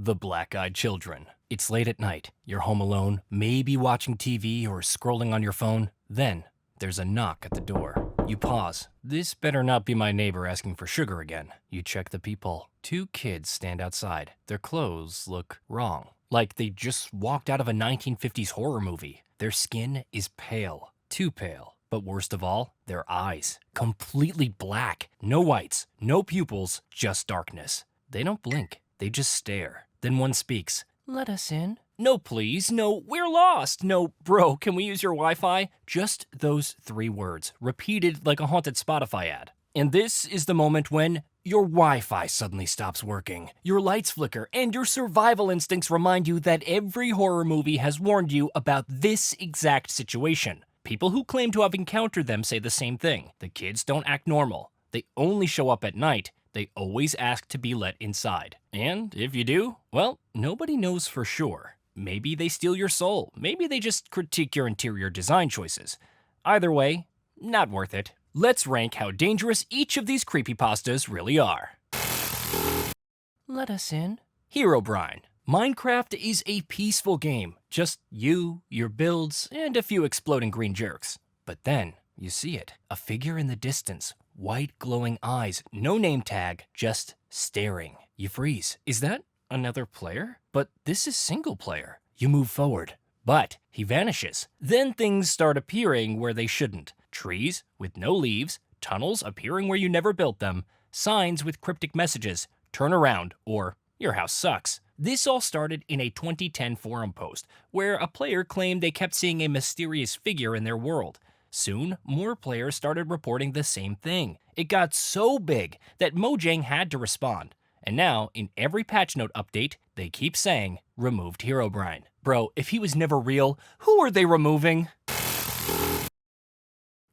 The Black-Eyed Children. It's late at night, you're home alone, maybe watching TV or scrolling on your phone. Then, there's a knock at the door. You pause. This better not be my neighbor asking for sugar again. You check the peephole. Two kids stand outside. Their clothes look wrong. Like they just walked out of a 1950s horror movie. Their skin is pale. Too pale. But worst of all, their eyes. Completely black. No whites, no pupils, just darkness. They don't blink. They just stare. Then one speaks. Let us in. No, please. No, we're lost. No, bro, can we use your Wi-Fi? Just those 3 words, repeated like a haunted Spotify ad. And this is the moment when your Wi-Fi suddenly stops working, your lights flicker, and your survival instincts remind you that every horror movie has warned you about this exact situation. People who claim to have encountered them say the same thing. The kids don't act normal. They only show up at night. They always ask to be let inside. And if you do, well, nobody knows for sure. Maybe they steal your soul. Maybe they just critique your interior design choices. Either way, not worth it. Let's rank how dangerous each of these creepypastas really are. Let us in. Herobrine. Minecraft is a peaceful game. Just you, your builds, and a few exploding green jerks. But then, you see it. A figure in the distance. White glowing eyes, no name tag, just staring. You freeze. Is that another player? But this is single player. You move forward, but he vanishes. Then things start appearing where they shouldn't. Trees with no leaves, tunnels appearing where you never built them, signs with cryptic messages, turn around, or your house sucks. This all started in a 2010 forum post where a player claimed they kept seeing a mysterious figure in their world. Soon, more players started reporting the same thing. It got so big that Mojang had to respond. And now, in every patch note update, they keep saying, removed Herobrine. Bro, if he was never real, who are they removing?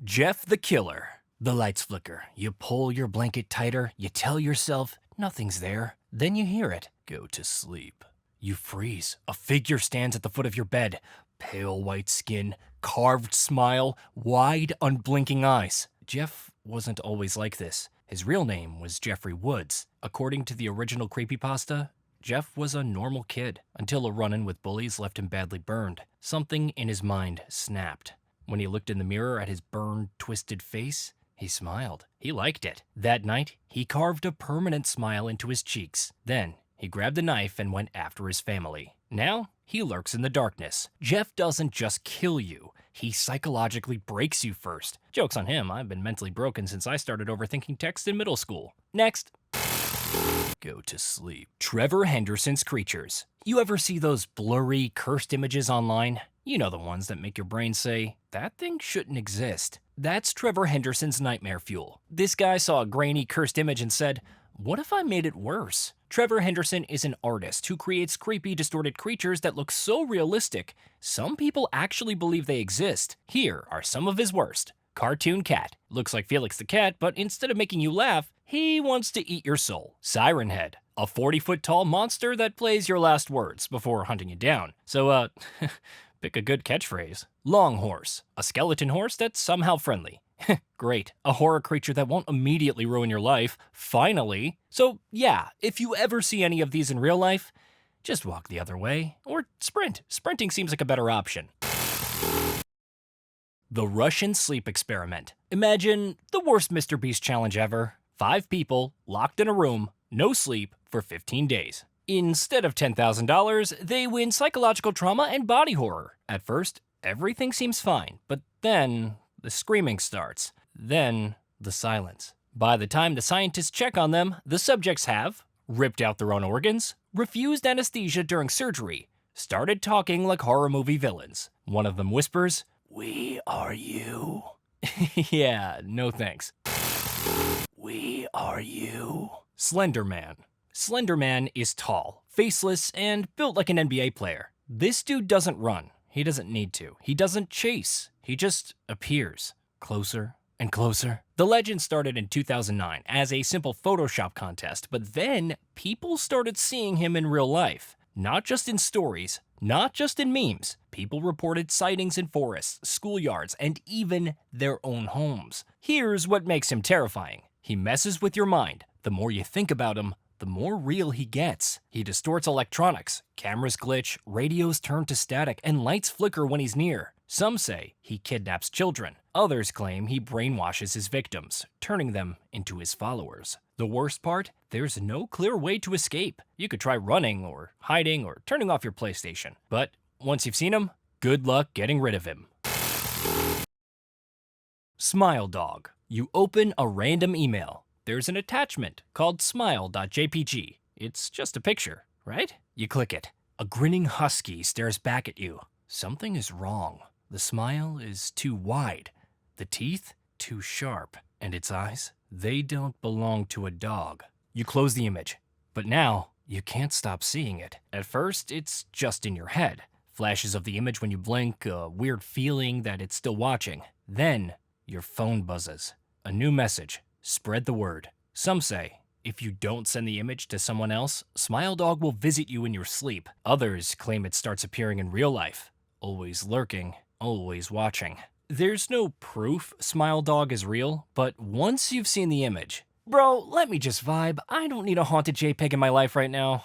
Jeff the Killer. The lights flicker. You pull your blanket tighter. You tell yourself, nothing's there. Then you hear it. Go to sleep. You freeze. A figure stands at the foot of your bed. Pale white skin, carved smile, wide, unblinking eyes. Jeff wasn't always like this. His real name was Jeffrey Woods. According to the original creepypasta, Jeff was a normal kid until a run-in with bullies left him badly burned. Something in his mind snapped. When he looked in the mirror at his burned, twisted face, he smiled. He liked it. That night, he carved a permanent smile into his cheeks. Then, he grabbed a knife and went after his family. Now, he lurks in the darkness. Jeff doesn't just kill you, he psychologically breaks you first. Joke's on him, I've been mentally broken since I started overthinking text in middle school. Next. Go to sleep. Trevor Henderson's creatures. You ever see those blurry, cursed images online? You know the ones that make your brain say, that thing shouldn't exist. That's Trevor Henderson's nightmare fuel. This guy saw a grainy, cursed image and said, what if I made it worse? Trevor Henderson is an artist who creates creepy, distorted creatures that look so realistic, some people actually believe they exist. Here are some of his worst. Cartoon cat. Looks like Felix the cat, but instead of making you laugh, he wants to eat your soul. Siren head. A 40-foot tall monster that plays your last words before hunting you down. So, pick a good catchphrase. Long horse. A skeleton horse that's somehow friendly. Great, a horror creature that won't immediately ruin your life, finally. So yeah, if you ever see any of these in real life, just walk the other way, or sprint. Sprinting seems like a better option. The Russian sleep experiment. Imagine the worst Mr. Beast challenge ever. 5 people, locked in a room, no sleep, for 15 days. Instead of $10,000, they win psychological trauma and body horror. At first, everything seems fine, but then the screaming starts. Then, the silence. By the time the scientists check on them, the subjects have ripped out their own organs, refused anesthesia during surgery, started talking like horror movie villains. One of them whispers, "We are you." Yeah, no thanks. We are you. Slender Man. Slender Man is tall, faceless, and built like an NBA player. This dude doesn't run. He doesn't need to. He doesn't chase. He just appears. Closer and closer. The legend started in 2009 as a simple Photoshop contest, but then people started seeing him in real life. Not just in stories, not just in memes. People reported sightings in forests, schoolyards, and even their own homes. Here's what makes him terrifying. He messes with your mind. The more you think about him, the more real he gets. He distorts electronics, cameras glitch, radios turn to static, and lights flicker when he's near. Some say he kidnaps children. Others claim he brainwashes his victims, turning them into his followers. The worst part? There's no clear way to escape. You could try running or hiding or turning off your PlayStation. But once you've seen him, good luck getting rid of him. Smile Dog. You open a random email. There's an attachment called smile.jpg. It's just a picture, right? You click it. A grinning husky stares back at you. Something is wrong. The smile is too wide, the teeth too sharp, and its eyes, they don't belong to a dog. You close the image, but now you can't stop seeing it. At first, it's just in your head. Flashes of the image when you blink, a weird feeling that it's still watching. Then, your phone buzzes. A new message. Spread the word. Some say, if you don't send the image to someone else, Smile Dog will visit you in your sleep. Others claim it starts appearing in real life. Always lurking, always watching. There's no proof Smile Dog is real, but once you've seen the image, bro, let me just vibe. I don't need a haunted JPEG in my life right now.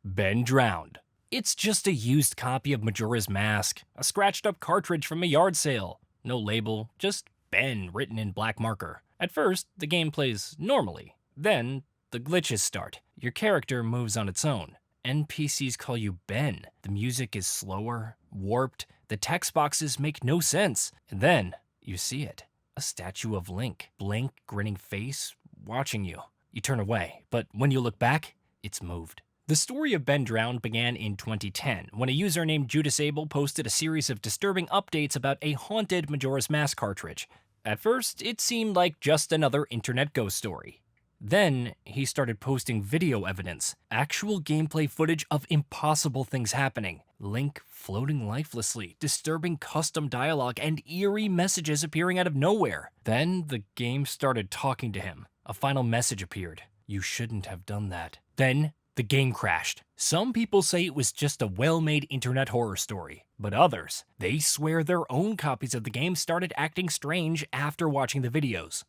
Ben Drowned. It's just a used copy of Majora's Mask, a scratched up cartridge from a yard sale. No label, just Ben written in black marker. At first, the game plays normally. Then, the glitches start. Your character moves on its own. NPCs call you Ben. The music is slower, warped, the text boxes make no sense. And then, you see it. A statue of Link. Blank, grinning face, watching you. You turn away, but when you look back, it's moved. The story of Ben Drowned began in 2010, when a user named Judas Abel posted a series of disturbing updates about a haunted Majora's Mask cartridge. At first, it seemed like just another internet ghost story. Then, he started posting video evidence, actual gameplay footage of impossible things happening. Link floating lifelessly, disturbing custom dialogue, and eerie messages appearing out of nowhere. Then, the game started talking to him. A final message appeared. You shouldn't have done that. Then, the game crashed. Some people say it was just a well-made internet horror story, but others, they swear their own copies of the game started acting strange after watching the videos.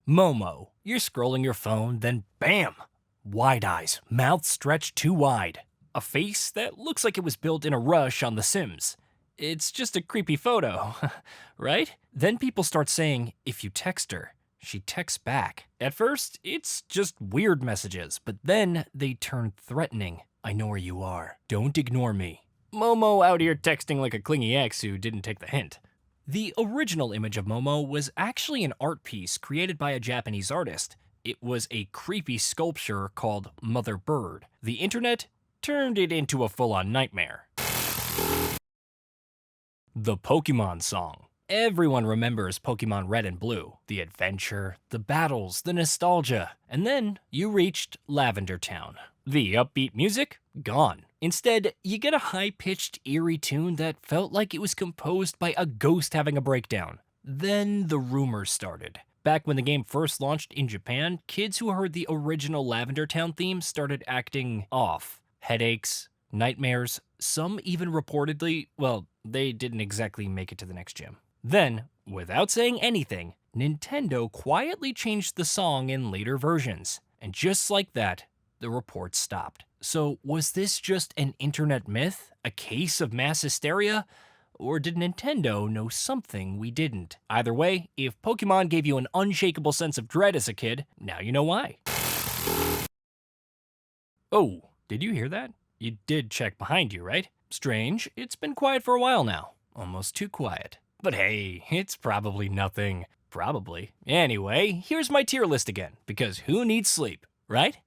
Momo. You're scrolling your phone, then bam! Wide eyes, mouth stretched too wide. A face that looks like it was built in a rush on The Sims. It's just a creepy photo, right? Then people start saying, if you text her, she texts back. At first, it's just weird messages, but then they turn threatening. I know where you are. Don't ignore me. Momo out here texting like a clingy ex who didn't take the hint. The original image of Momo was actually an art piece created by a Japanese artist. It was a creepy sculpture called Mother Bird. The internet turned it into a full-on nightmare. The Pokemon song. Everyone remembers Pokemon Red and Blue. The adventure, the battles, the nostalgia. And then you reached Lavender Town. The upbeat music? Gone. Instead, you get a high-pitched, eerie tune that felt like it was composed by a ghost having a breakdown. Then the rumors started. Back when the game first launched in Japan, kids who heard the original Lavender Town theme started acting off. Headaches, nightmares, some even reportedly, well, they didn't exactly make it to the next gym. Then, without saying anything, Nintendo quietly changed the song in later versions. And just like that, the reports stopped. So was this just an internet myth? A case of mass hysteria? Or did Nintendo know something we didn't? Either way, if Pokemon gave you an unshakable sense of dread as a kid, now you know why. Oh, did you hear that? You did check behind you, right? Strange, it's been quiet for a while now. Almost too quiet. But hey, it's probably nothing. Probably. Anyway, here's my tier list again, because who needs sleep, right?